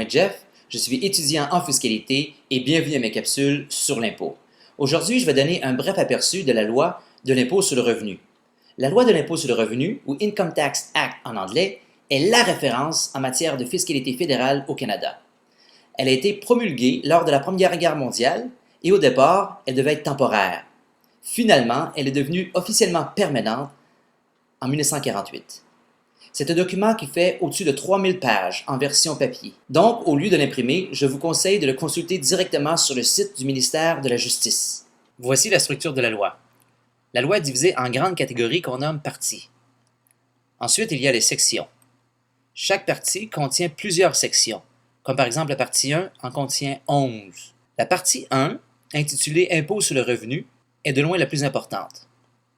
nom est Jeff, je suis étudiant en fiscalité et bienvenue à mes capsules sur l'impôt. Aujourd'hui, je vais donner un bref aperçu de la loi de l'impôt sur le revenu. La loi de l'impôt sur le revenu, ou Income Tax Act en anglais, est la référence en matière de fiscalité fédérale au Canada. Elle a été promulguée lors de la Première Guerre mondiale et au départ, elle devait être temporaire. Finalement, elle est devenue officiellement permanente en 1948. C'est un document qui fait au-dessus de 3000 pages en version papier. Donc, au lieu de l'imprimer, je vous conseille de le consulter directement sur le site du ministère de la Justice. Voici la structure de la loi. La loi est divisée en grandes catégories qu'on nomme parties. Ensuite, il y a les sections. Chaque partie contient plusieurs sections, comme par exemple la partie 1 en contient 11. La partie 1, intitulée Impôt sur le revenu, est de loin la plus importante.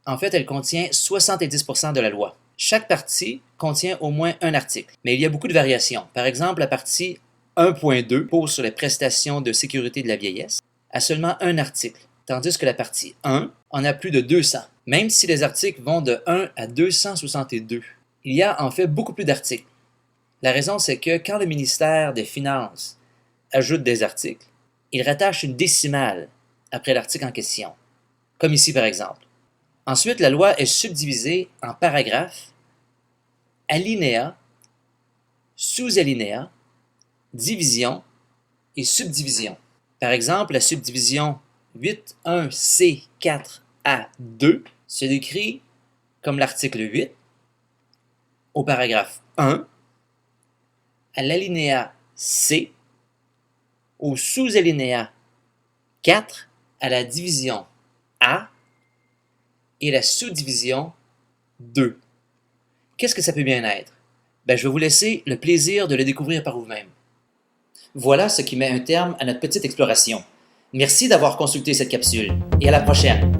En fait, elle contient 70% de la loi. Chaque partie contient au moins un article, mais il y a beaucoup de variations. Par exemple, la partie 1.2, pose sur les prestations de sécurité de la vieillesse, a seulement un article, tandis que la partie 1 en a plus de 200, même si les articles vont de 1 à 262. Il y a en fait beaucoup plus d'articles. La raison, c'est que quand le ministère des Finances ajoute des articles, il rattache une décimale après l'article en question, comme ici par exemple. Ensuite, la loi est subdivisée en paragraphes, alinéas, sous-alinéas, divisions et subdivisions. Par exemple, la subdivision 8.1c4a2 se décrit comme l'article 8 au paragraphe 1, à l'alinéa C, au sous-alinéa 4, à la division A, et la sous-division 2. Qu'est-ce que ça peut bien être? Je vais vous laisser le plaisir de le découvrir par vous-même. Voilà ce qui met un terme à notre petite exploration. Merci d'avoir consulté cette capsule et à la prochaine!